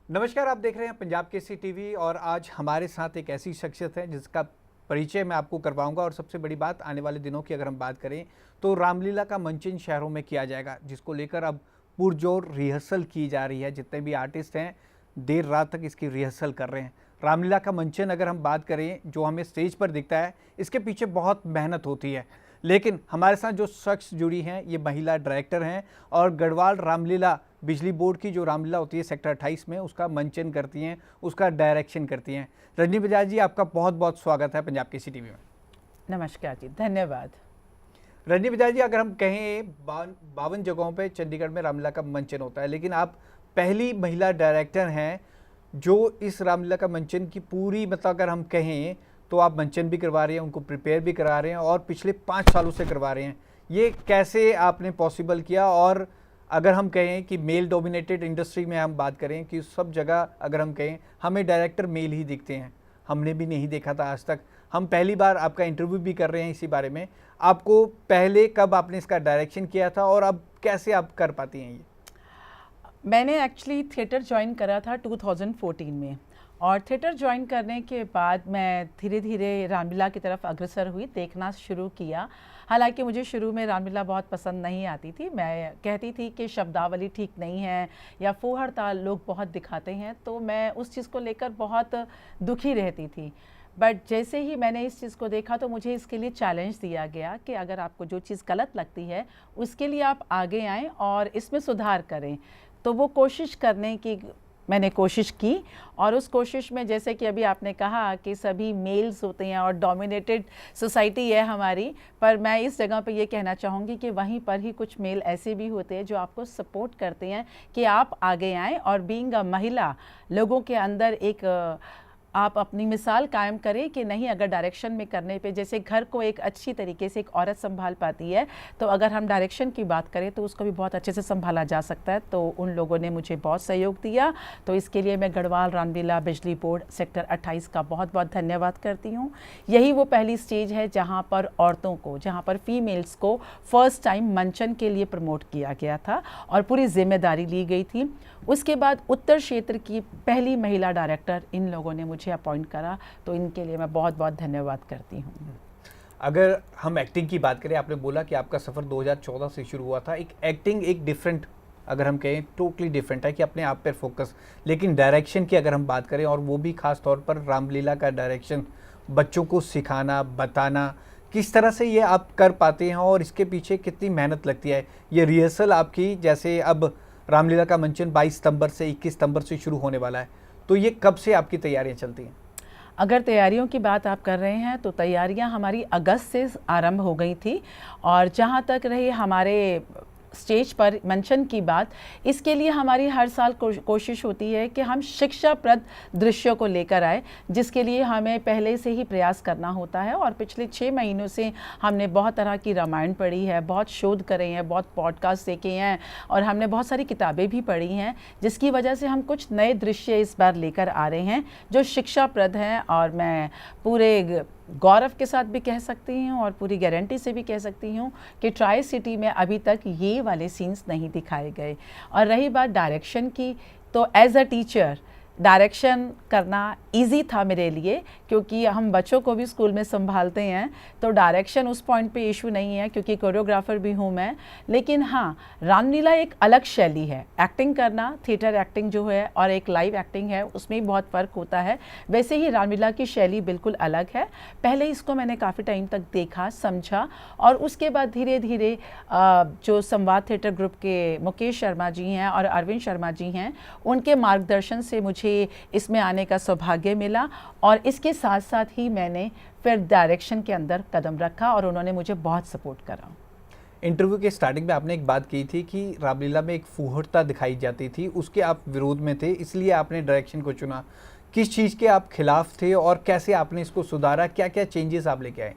नमस्कार, आप देख रहे हैं पंजाब केसरी टीवी और आज हमारे साथ एक ऐसी शख्सियत है जिसका परिचय मैं आपको करवाऊंगा। और सबसे बड़ी बात, आने वाले दिनों की अगर हम बात करें तो रामलीला का मंचन शहरों में किया जाएगा, जिसको लेकर अब पुरजोर रिहर्सल की जा रही है। जितने भी आर्टिस्ट हैं देर रात तक इसकी रिहर्सल कर रहे हैं। रामलीला का मंचन अगर हम बात करें, जो हमें स्टेज पर दिखता है, इसके पीछे बहुत मेहनत होती है। लेकिन हमारे साथ जो शख्स जुड़ी हैं ये महिला डायरेक्टर हैं और गढ़वाल रामलीला बिजली बोर्ड की जो रामलीला होती है सेक्टर 28 में, उसका मंचन करती हैं, उसका डायरेक्शन करती हैं। रजनी बजाज जी, आपका बहुत बहुत स्वागत है पंजाब केसरी टीवी में। नमस्कार जी, धन्यवाद। रजनी बजाज जी, अगर हम कहें 52 जगहों पे चंडीगढ़ में रामलीला का मंचन होता है, लेकिन आप पहली महिला डायरेक्टर हैं जो इस रामलीला का मंचन की पूरी, मतलब अगर हम कहें तो आप मंचन भी करवा रहे हैं, उनको प्रिपेयर भी करा रहे हैं और पिछले 5 सालों से करवा रहे हैं। ये कैसे आपने पॉसिबल किया? और अगर हम कहें कि मेल डोमिनेटेड इंडस्ट्री में हम बात करें कि सब जगह अगर हम कहें हमें डायरेक्टर मेल ही दिखते हैं, हमने भी नहीं देखा था आज तक। हम पहली बार आपका इंटरव्यू भी कर रहे हैं इसी बारे में। आपको पहले कब आपने इसका डायरेक्शन किया था और अब कैसे आप कर पाती हैं ये? मैंने एक्चुअली थिएटर ज्वाइन करा था 2014 में, और थिएटर ज्वाइन करने के बाद मैं धीरे धीरे रामलीला की तरफ अग्रसर हुई, देखना शुरू किया। हालांकि मुझे शुरू में रामलीला बहुत पसंद नहीं आती थी। मैं कहती थी कि शब्दावली ठीक नहीं है या फूहड़ ताल लोग बहुत दिखाते हैं, तो मैं उस चीज़ को लेकर बहुत दुखी रहती थी। बट जैसे ही मैंने इस चीज़ को देखा तो मुझे इसके लिए चैलेंज दिया गया कि अगर आपको जो चीज़ गलत लगती है उसके लिए आप आगे आएँ और इसमें सुधार करें। तो वो कोशिश करने की मैंने कोशिश की, और उस कोशिश में जैसे कि अभी आपने कहा कि सभी मेल्स होते हैं और डोमिनेटेड सोसाइटी है हमारी, पर मैं इस जगह पे ये कहना चाहूँगी कि वहीं पर ही कुछ मेल ऐसे भी होते हैं जो आपको सपोर्ट करते हैं कि आप आगे आएँ और बीइंग अ महिला लोगों के अंदर एक आप अपनी मिसाल कायम करें कि नहीं, अगर डायरेक्शन में करने पे जैसे घर को एक अच्छी तरीके से एक औरत संभाल पाती है, तो अगर हम डायरेक्शन की बात करें तो उसको भी बहुत अच्छे से संभाला जा सकता है। तो उन लोगों ने मुझे बहुत सहयोग दिया, तो इसके लिए मैं गढ़वाल रामलीला बिजली बोर्ड सेक्टर 28 का बहुत बहुत धन्यवाद करती हूँ। यही वो पहली स्टेज है जहाँ पर औरतों को, जहाँ पर फीमेल्स को फर्स्ट टाइम मंचन के लिए प्रमोट किया गया था और पूरी जिम्मेदारी ली गई थी। उसके बाद उत्तर क्षेत्र की पहली महिला डायरेक्टर इन लोगों ने मुझे अपॉइंट करा, तो इनके लिए मैं बहुत बहुत धन्यवाद करती हूँ। अगर हम एक्टिंग की बात करें, आपने बोला कि आपका सफ़र 2014 से शुरू हुआ था। एक एक्टिंग एक डिफरेंट, अगर हम कहें टोटली डिफरेंट है कि अपने आप पर फोकस। लेकिन डायरेक्शन की अगर हम बात करें, और वो भी ख़ास तौर पर रामलीला का डायरेक्शन, बच्चों को सिखाना, बताना, किस तरह से ये आप कर पाते हैं और इसके पीछे कितनी मेहनत लगती है? ये रिहर्सल आपकी, जैसे अब रामलीला का मंचन 22 सितंबर से 21 सितंबर से शुरू होने वाला है, तो ये कब से आपकी तैयारियां चलती हैं? अगर तैयारियों की बात आप कर रहे हैं तो तैयारियां हमारी अगस्त से आरंभ हो गई थी। और जहां तक रही हमारे स्टेज पर मंचन की बात, इसके लिए हमारी हर साल कोशिश होती है कि हम शिक्षाप्रद दृश्यों को लेकर आए, जिसके लिए हमें पहले से ही प्रयास करना होता है। और पिछले 6 महीनों से हमने बहुत तरह की रामायण पढ़ी है, बहुत शोध करे हैं, बहुत पॉडकास्ट देखे हैं और हमने बहुत सारी किताबें भी पढ़ी हैं, जिसकी वजह से हम कुछ नए दृश्य इस बार लेकर आ रहे हैं जो शिक्षाप्रद हैं। और मैं पूरे गौरव के साथ भी कह सकती हूँ और पूरी गारंटी से भी कह सकती हूँ कि ट्राई सिटी में अभी तक ये वाले सीन्स नहीं दिखाए गए। और रही बात डायरेक्शन की, तो एज अ टीचर डायरेक्शन करना इजी था मेरे लिए, क्योंकि हम बच्चों को भी स्कूल में संभालते हैं, तो डायरेक्शन उस पॉइंट पे इशू नहीं है, क्योंकि कोरियोग्राफर भी हूँ मैं। लेकिन हाँ, रामलीला एक अलग शैली है। एक्टिंग करना, थिएटर एक्टिंग जो है और एक लाइव एक्टिंग है, उसमें भी बहुत फ़र्क होता है। वैसे ही रामलीला की शैली बिल्कुल अलग है। पहले इसको मैंने काफ़ी टाइम तक देखा, समझा, और उसके बाद धीरे धीरे जो संवाद थिएटर ग्रुप के मुकेश शर्मा जी हैं और अरविंद शर्मा जी हैं, उनके मार्गदर्शन से मुझे इसमें आने का सौभाग्य मिला। और इसके साथ साथ ही मैंने फिर डायरेक्शन के अंदर कदम रखा और उन्होंने मुझे बहुत सपोर्ट करा। इंटरव्यू के स्टार्टिंग में आपने एक बात की थी कि रामलीला में एक फूहड़ता दिखाई जाती थी, उसके आप विरोध में थे, इसलिए आपने डायरेक्शन को चुना। किस चीज़ के आप खिलाफ थे और कैसे आपने इसको सुधारा? क्या क्या चेंजेस आप लेके आए?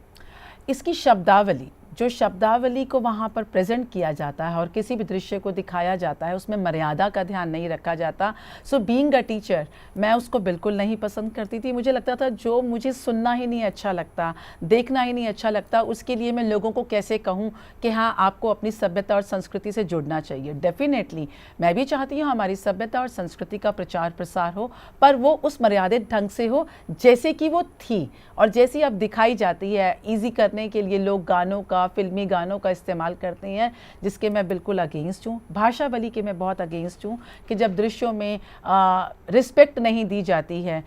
इसकी शब्दावली जो शब्दावली को वहाँ पर प्रेजेंट किया जाता है और किसी भी दृश्य को दिखाया जाता है उसमें मर्यादा का ध्यान नहीं रखा जाता। सो बीइंग अ टीचर मैं उसको बिल्कुल नहीं पसंद करती थी। मुझे लगता था जो मुझे सुनना ही नहीं अच्छा लगता, देखना ही नहीं अच्छा लगता, उसके लिए मैं लोगों को कैसे कहूँ कि हाँ आपको अपनी सभ्यता और संस्कृति से जुड़ना चाहिए। डेफिनेटली मैं भी चाहती हूँ हमारी सभ्यता और संस्कृति का प्रचार प्रसार हो, पर वो उस मर्यादित ढंग से हो जैसे कि वो थी और जैसी अब दिखाई जाती है। इजी करने के लिए लोग गानों का, फिल्मी गानों का इस्तेमाल करते हैं, जिसके मैं बिल्कुल अगेंस्ट हूँ। भाषावली के मैं बहुत अगेंस्ट हूँ कि जब दृश्यों में रिस्पेक्ट नहीं दी जाती है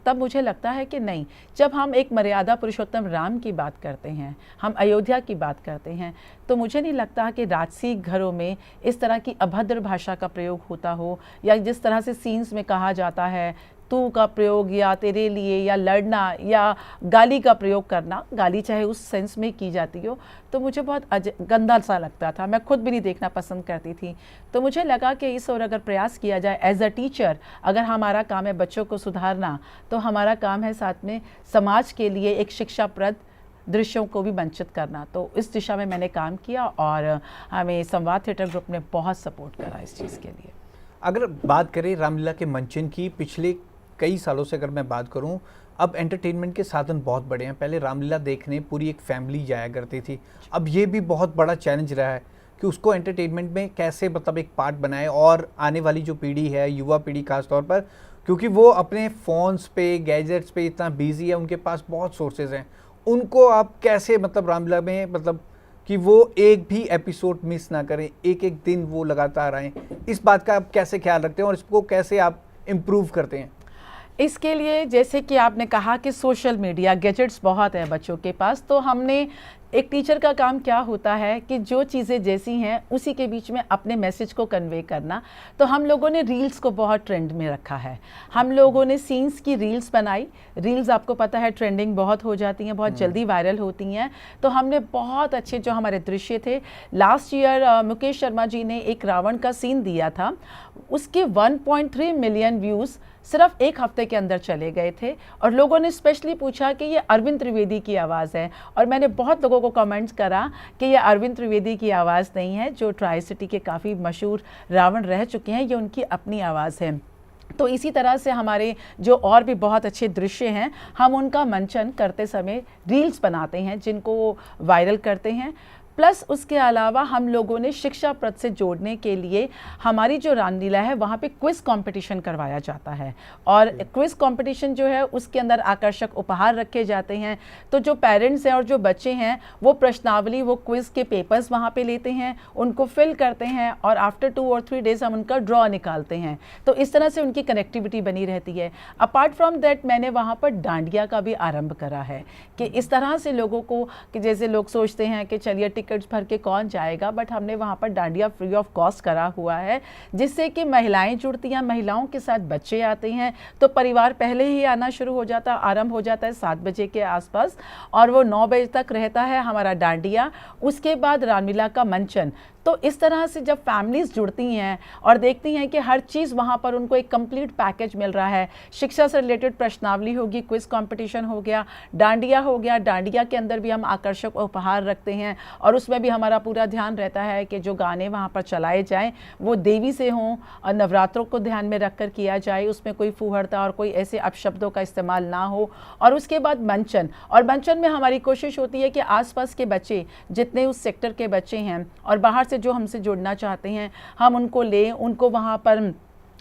तब मुझे लगता है कि नहीं, जब हम एक मर्यादा पुरुषोत्तम राम की बात करते हैं, हम अयोध्या की बात करते हैं, तो मुझे नहीं लगता कि राजसी घरों में इस तरह की अभद्र भाषा का प्रयोग होता हो, या जिस तरह से सीन्स में कहा जाता है तू का प्रयोग या तेरे लिए या लड़ना या गाली का प्रयोग करना, गाली चाहे उस सेंस में की जाती हो, तो मुझे बहुत गंदा सा लगता था। मैं खुद भी नहीं देखना पसंद करती थी। तो मुझे लगा कि इस ओर अगर प्रयास किया जाए एज अ टीचर, अगर हमारा काम है बच्चों को सुधारना, तो हमारा काम है साथ में समाज के लिए एक शिक्षाप्रद दृश्यों को भी वंचित करना। तो इस दिशा में मैंने काम किया और हमें संवाद थिएटर ग्रुप ने बहुत सपोर्ट करा इस चीज़ के लिए। अगर बात करें रामलीला के मंचन की, पिछले कई सालों से अगर मैं बात करूं, अब एंटरटेनमेंट के साधन बहुत बड़े हैं। पहले रामलीला देखने पूरी एक फैमिली जाया करती थी, अब ये भी बहुत बड़ा चैलेंज रहा है कि उसको एंटरटेनमेंट में कैसे मतलब एक पार्ट बनाए। और आने वाली जो पीढ़ी है, युवा पीढ़ी खास तौर पर, क्योंकि वो अपने फ़ोन्स पे, गैजेट्स पे इतना बिजी है, उनके पास बहुत सोर्सेज हैं, उनको आप कैसे मतलब रामलीला में मतलब कि वो एक भी एपिसोड मिस ना करें, एक एक दिन वो लगातार आएँ, इस बात का आप कैसे ख्याल रखते हैं और इसको कैसे आप इम्प्रूव करते हैं? इसके लिए जैसे कि आपने कहा कि सोशल मीडिया, गैजेट्स बहुत हैं बच्चों के पास, तो हमने एक टीचर का काम क्या होता है कि जो चीज़ें जैसी हैं उसी के बीच में अपने मैसेज को कन्वे करना। तो हम लोगों ने रील्स को बहुत ट्रेंड में रखा है। हम लोगों ने सीन्स की रील्स बनाई। रील्स आपको पता है ट्रेंडिंग बहुत हो जाती हैं, बहुत जल्दी वायरल होती हैं। तो हमने बहुत अच्छे जो हमारे दृश्य थे, लास्ट ईयर मुकेश शर्मा जी ने एक रावण का सीन दिया था, उसके 1.3 मिलियन व्यूज़ सिर्फ एक हफ्ते के अंदर चले गए थे। और लोगों ने स्पेशली पूछा कि ये अरविंद त्रिवेदी की आवाज़ है, और मैंने बहुत लोगों को कमेंट्स करा कि ये अरविंद त्रिवेदी की आवाज़ नहीं है, जो ट्राई सिटी के काफ़ी मशहूर रावण रह चुके हैं, ये उनकी अपनी आवाज़ है। तो इसी तरह से हमारे जो और भी बहुत अच्छे दृश्य हैं, हम उनका मंचन करते समय रील्स बनाते हैं जिनको वायरल करते हैं। प्लस उसके अलावा हम लोगों ने शिक्षाप्रद से जोड़ने के लिए हमारी जो रामलीला है वहाँ पे क्विज़ कंपटीशन करवाया जाता है, और क्विज़ कंपटीशन जो है उसके अंदर आकर्षक उपहार रखे जाते हैं। तो जो पेरेंट्स हैं और जो बच्चे हैं वो प्रश्नावली, वो क्विज़ के पेपर्स वहाँ पे लेते हैं, उनको फिल करते हैं, और आफ्टर 2 और 3 डेज़ हम उनका ड्रॉ निकालते हैं। तो इस तरह से उनकी कनेक्टिविटी बनी रहती है। अपार्ट फ्रॉम दैट मैंने वहाँ पर डांडिया का भी आरंभ करा है कि इस तरह से लोगों को, कि जैसे लोग सोचते हैं कि चलिए टिकट्स भर के कौन जाएगा, बट हमने वहाँ पर डांडिया फ्री ऑफ कॉस्ट करा हुआ है, जिससे कि महिलाएं जुड़ती हैं, महिलाओं के साथ बच्चे आते हैं। तो परिवार पहले ही आना शुरू हो जाता, आरंभ हो जाता है 7 बजे के आसपास, और वो 9 बजे तक रहता है हमारा डांडिया। उसके बाद रामलीला का मंचन। तो इस तरह से जब फैमिलीज़ जुड़ती हैं और देखती हैं कि हर चीज़ वहाँ पर उनको एक कंप्लीट पैकेज मिल रहा है, शिक्षा से रिलेटेड प्रश्नावली होगी, क्विज कंपटीशन हो गया, डांडिया हो गया, डांडिया के अंदर भी हम आकर्षक उपहार रखते हैं, और उसमें भी हमारा पूरा ध्यान रहता है कि जो गाने वहाँ पर चलाए जाएँ वो देवी से हों और नवरात्रों को ध्यान में रख कर किया जाए, उसमें कोई फूहड़ता और कोई ऐसे अपशब्दों का इस्तेमाल ना हो। और उसके बाद मंचन, और मंचन में हमारी कोशिश होती है कि आसपास के बच्चे, जितने उस सेक्टर के बच्चे हैं और बाहर से जो हमसे जुड़ना चाहते हैं, हम उनको लें, उनको वहाँ पर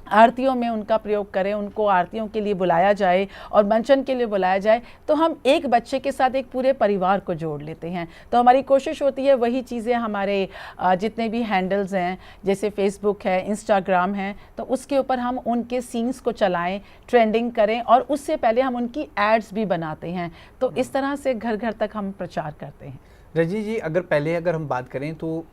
आरतियों में उनका प्रयोग करें, उनको आरतियों के लिए बुलाया जाए और मंचन के लिए बुलाया जाए। तो हम एक बच्चे के साथ एक पूरे परिवार को जोड़ लेते हैं। तो हमारी कोशिश होती है वही चीज़ें हमारे जितने भी हैंडल्स हैं, जैसे फेसबुक है, इंस्टाग्राम है, तो उसके ऊपर हम उनके सीन्स को चलाएं, ट्रेंडिंग करें, और उससे पहले हम उनकी एड्स भी बनाते हैं। तो इस तरह से घर घर तक हम प्रचार करते हैं। रजी जी, अगर हम बात करें तो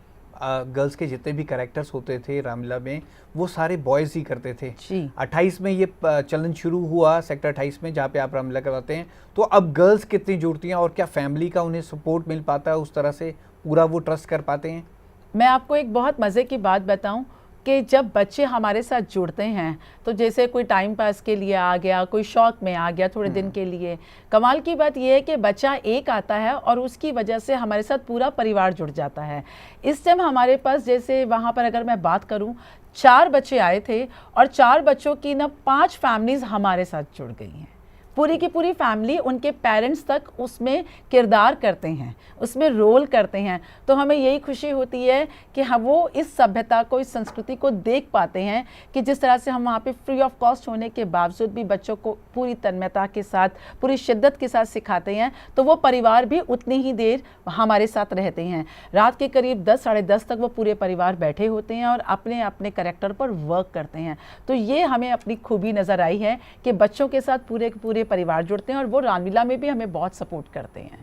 गर्ल्स के जितने भी कैरेक्टर्स होते थे रामलीला में, वो सारे बॉयज़ ही करते थे। 28 में ये चलन शुरू हुआ, सेक्टर 28 में, जहाँ पे आप रामलीला करवाते हैं। तो अब गर्ल्स कितनी जुड़ती हैं और क्या फैमिली का उन्हें सपोर्ट मिल पाता है, उस तरह से पूरा वो ट्रस्ट कर पाते हैं? मैं आपको एक बहुत मज़े की बात बताऊं, कि जब बच्चे हमारे साथ जुड़ते हैं तो जैसे कोई टाइम पास के लिए आ गया, कोई शौक में आ गया थोड़े दिन के लिए, कमाल की बात यह है कि बच्चा एक आता है और उसकी वजह से हमारे साथ पूरा परिवार जुड़ जाता है। इस टाइम हमारे पास जैसे वहाँ पर अगर मैं बात करूँ, 4 बच्चे आए थे और 4 बच्चों की ना 5 फैमिलीज़ हमारे साथ जुड़ गई हैं। पूरी की पूरी फैमिली, उनके पेरेंट्स तक उसमें किरदार करते हैं, उसमें रोल करते हैं। तो हमें यही खुशी होती है कि हम वो इस सभ्यता को, इस संस्कृति को देख पाते हैं कि जिस तरह से हम वहाँ पे फ्री ऑफ कॉस्ट होने के बावजूद भी बच्चों को पूरी तन्मयता के साथ, पूरी शिद्दत के साथ सिखाते हैं, तो वो परिवार भी उतनी ही देर हमारे साथ रहते हैं। रात के करीब 10 साढ़े 10 तक वो पूरे परिवार बैठे होते हैं और अपने अपने कैरेक्टर पर वर्क करते हैं। तो ये हमें अपनी खूबी नज़र आई है कि बच्चों के साथ पूरे के पूरे परिवार जुड़ते हैं और वो रामलीला में भी हमें बहुत सपोर्ट करते हैं।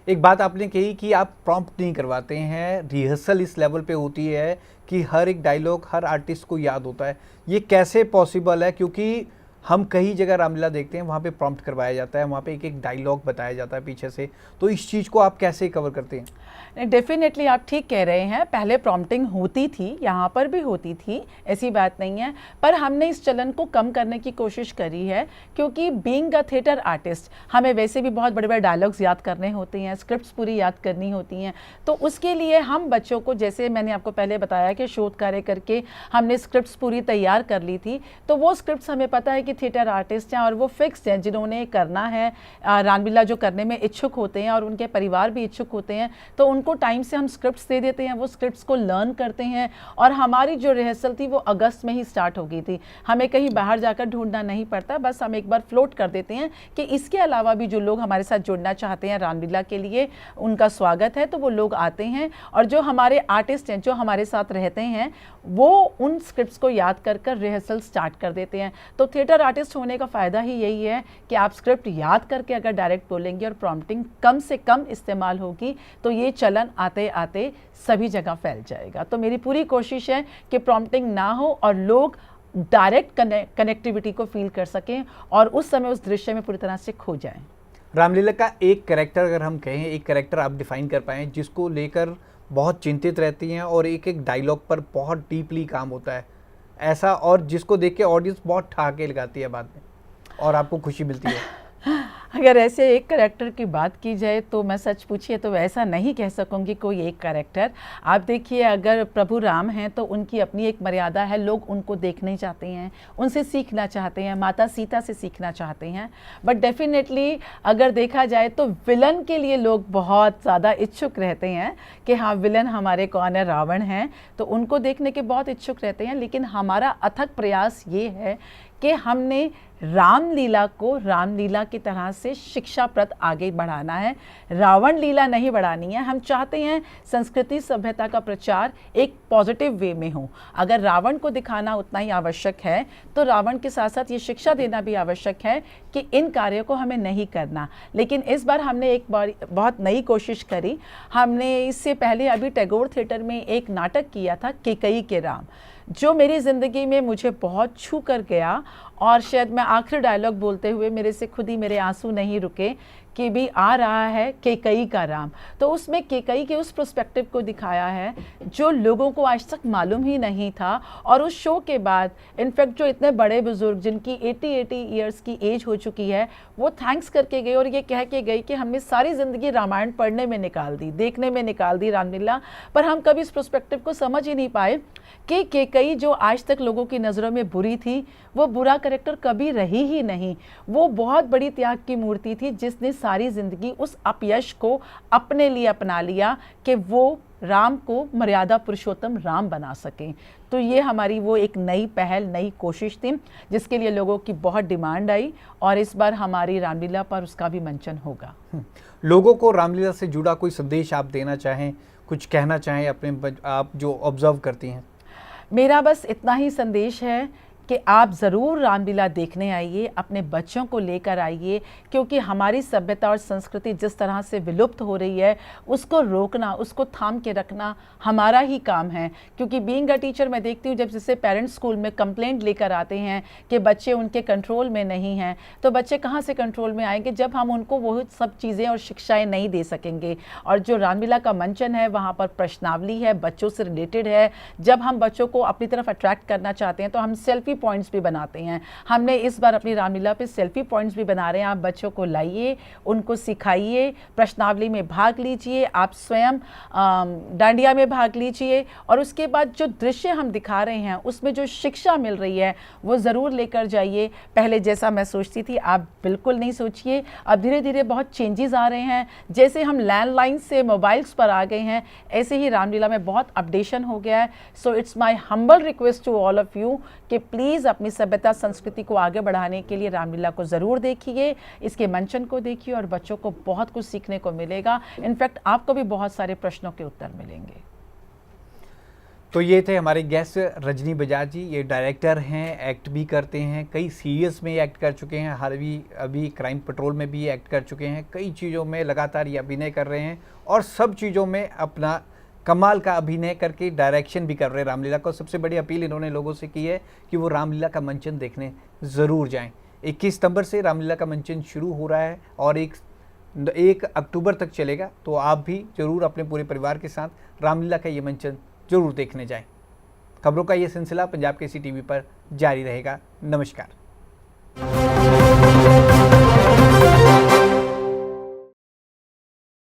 एक बात आपने कही कि आप प्रॉम्प्ट नहीं करवाते हैं, रिहर्सल इस लेवल पे होती है कि हर एक डायलॉग हर आर्टिस्ट को याद होता है। ये कैसे पॉसिबल है? क्योंकि हम कई जगह रामलीला देखते हैं, वहाँ पे प्रॉम्प्ट करवाया जाता है, वहाँ पे एक एक डायलॉग बताया जाता है पीछे से। तो इस चीज़ को आप कैसे कवर करते हैं? डेफिनेटली आप ठीक कह रहे हैं, पहले प्रॉम्प्टिंग होती थी, यहाँ पर भी होती थी, ऐसी बात नहीं है, पर हमने इस चलन को कम करने की कोशिश करी है। क्योंकि बीइंग अ थिएटर आर्टिस्ट हमें वैसे भी बहुत बड़े बड़े डायलॉग्स याद करने होते हैं, स्क्रिप्ट्स पूरी याद करनी होती हैं। तो उसके लिए हम बच्चों को, जैसे मैंने आपको पहले बताया कि शोध कार्य करके हमने स्क्रिप्ट्स पूरी तैयार कर ली थी, तो वो स्क्रिप्ट्स हमें पता है कि थिएटर आर्टिस्ट हैं और वो फिक्स हैं, जिन्होंने करना है रामलीला, जो करने में इच्छुक होते हैं और उनके परिवार भी इच्छुक होते हैं, तो उनको टाइम से हम स्क्रिप्ट्स दे देते हैं, वो स्क्रिप्ट्स को लर्न करते हैं। और हमारी जो रिहर्सल थी वो अगस्त में ही स्टार्ट हो गई थी, हमें कहीं बाहर जाकर ढूंढना नहीं पड़ता, बस हम एक बार फ्लोट कर देते हैं कि इसके अलावा भी जो लोग हमारे साथ जुड़ना चाहते हैं रामलीला के लिए, उनका स्वागत है। तो वो लोग आते हैं और जो हमारे आर्टिस्ट हैं, जो हमारे साथ रहते हैं, वो उन स्क्रिप्ट्स को याद कर कर रिहर्सल स्टार्ट कर देते हैं। तो थिएटर आर्टिस्ट होने का फ़ायदा ही यही है कि आप स्क्रिप्ट याद करके अगर डायरेक्ट बोलेंगे और प्रॉम्प्टिंग कम से कम इस्तेमाल होगी, तो ये चलन आते आते सभी जगह फैल जाएगा। तो मेरी पूरी कोशिश है कि प्रॉम्प्टिंग ना हो और लोग डायरेक्ट कनेक्टिविटी को फील कर सकें और उस समय उस दृश्य में पूरी तरह से खो जाएं। रामलीला का एक कैरेक्टर अगर हम कहें, एक कैरेक्टर आप डिफाइन कर पाएँ जिसको लेकर बहुत चिंतित रहती हैं और एक एक डायलॉग पर बहुत डीपली काम होता है ऐसा, और जिसको देख के ऑडियंस बहुत ठहाके लगाती है बाद में और आपको खुशी मिलती है? अगर ऐसे एक कैरेक्टर की बात की जाए तो मैं सच पूछिए तो ऐसा नहीं कह सकूंगी कोई एक कैरेक्टर। आप देखिए, अगर प्रभु राम हैं तो उनकी अपनी एक मर्यादा है, लोग उनको देखने चाहते हैं, उनसे सीखना चाहते हैं, माता सीता से सीखना चाहते हैं। बट डेफिनेटली अगर देखा जाए तो विलन के लिए लोग बहुत ज़्यादा इच्छुक रहते हैं कि हाँ, विलन हमारे कौन है, रावण हैं, तो उनको देखने के बहुत इच्छुक रहते हैं। लेकिन हमारा अथक प्रयास ये है कि हमने रामलीला को रामलीला की तरह से शिक्षाप्रद आगे बढ़ाना है, रावण लीला नहीं बढ़ानी है। हम चाहते हैं संस्कृति सभ्यता का प्रचार एक पॉजिटिव वे में हो। अगर रावण को दिखाना उतना ही आवश्यक है तो रावण के साथ साथ ये शिक्षा देना भी आवश्यक है कि इन कार्यों को हमें नहीं करना। लेकिन इस बार हमने एक बार बहुत नई कोशिश करी। हमने इससे पहले अभी टैगोर थिएटर में एक नाटक किया था, केकई के राम, जो मेरी ज़िंदगी में मुझे बहुत छू कर गया और शायद मैं आखिरी डायलॉग बोलते हुए मेरे से खुद ही मेरे आंसू नहीं रुके कि भी आ रहा है केकई का राम। तो उसमें केकई के उस पर्सपेक्टिव को दिखाया है जो लोगों को आज तक मालूम ही नहीं था। और उस शो के बाद इनफैक्ट जो इतने बड़े बुजुर्ग जिनकी 80 ईयर्स की एज हो चुकी है, वो थैंक्स करके गए और ये कह के गई कि हमने सारी ज़िंदगी रामायण पढ़ने में निकाल दी, देखने में निकाल दी रामलीला, पर हम कभी इस पर्सपेक्टिव को समझ ही नहीं पाए कि केकई जो आज तक लोगों की नज़रों में बुरी थी, वो बुरा कैरेक्टर कभी रही ही नहीं। वो बहुत बड़ी त्याग की मूर्ति थी जिसने सारी ज़िंदगी उस अपयश को अपने लिए अपना लिया कि वो राम को मर्यादा पुरुषोत्तम राम बना सकें। तो ये हमारी वो एक नई पहल, नई कोशिश थी जिसके लिए लोगों की बहुत डिमांड आई और इस बार हमारी रामलीला पर उसका भी मंचन होगा। लोगों को रामलीला से जुड़ा कोई संदेश आप देना चाहें, कुछ कहना चाहें अपने, आप जो ऑब्जर्व करती हैं? मेरा बस इतना ही संदेश है कि आप ज़रूर रामलीला देखने आइए, अपने बच्चों को लेकर आइए, क्योंकि हमारी सभ्यता और संस्कृति जिस तरह से विलुप्त हो रही है उसको रोकना, उसको थाम के रखना हमारा ही काम है। क्योंकि बीइंग अ टीचर मैं देखती हूँ जब जैसे पेरेंट्स स्कूल में कंप्लेंट लेकर आते हैं कि बच्चे उनके कंट्रोल में नहीं हैं, तो बच्चे कहाँ से कंट्रोल में आएंगे जब हम उनको वो सब चीज़ें और शिक्षाएँ नहीं दे सकेंगे। और जो रामलीला का मंचन है वहाँ पर प्रश्नावली है, बच्चों से रिलेटेड है। जब हम बच्चों को अपनी तरफ अट्रैक्ट करना चाहते हैं तो हम सेल्फी पॉइंट्स भी बनाते हैं। हमने इस बार अपनी रामलीला पे सेल्फी पॉइंट्स भी बना रहे हैं। आप बच्चों को लाइए, उनको सिखाइए, प्रश्नावली में भाग लीजिए, आप स्वयं डांडिया में भाग लीजिए, और उसके बाद जो दृश्य हम दिखा रहे हैं उसमें जो शिक्षा मिल रही है वो ज़रूर लेकर जाइए। पहले जैसा मैं सोचती थी आप बिल्कुल नहीं सोचिए, अब धीरे धीरे बहुत चेंजेस आ रहे हैं। जैसे हम लैंडलाइन से मोबाइल्स पर आ गए हैं, ऐसे ही रामलीला में बहुत अपडेशन हो गया है। So it's my humble request to all of you कि प्लीज़ अपनी सभ्यता संस्कृति को आगे बढ़ाने के लिए रामलीला को ज़रूर देखिए, इसके मंचन को देखिए, और बच्चों को बहुत कुछ सीखने को मिलेगा। इनफैक्ट आपको भी बहुत सारे प्रश्नों के उत्तर मिलेंगे। तो ये थे हमारे गेस्ट रजनी बजाज जी। ये डायरेक्टर हैं, एक्ट भी करते हैं, कई सीरियल्स में एक्ट कर चुके हैं, अभी क्राइम पेट्रोल में भी एक्ट कर चुके हैं, कई चीज़ों में लगातार ये अभिनय कर रहे हैं और सब चीज़ों में अपना कमाल का अभिनय करके डायरेक्शन भी कर रहे हैं रामलीला को। सबसे बड़ी अपील इन्होंने लोगों से की है कि वो रामलीला का मंचन देखने ज़रूर जाएं। 21 सितंबर से रामलीला का मंचन शुरू हो रहा है और 1 अक्टूबर तक चलेगा, तो आप भी ज़रूर अपने पूरे परिवार के साथ रामलीला का ये मंचन ज़रूर देखने जाएं। खबरों का ये सिलसिला पंजाब केसरी टीवी पर जारी रहेगा। नमस्कार।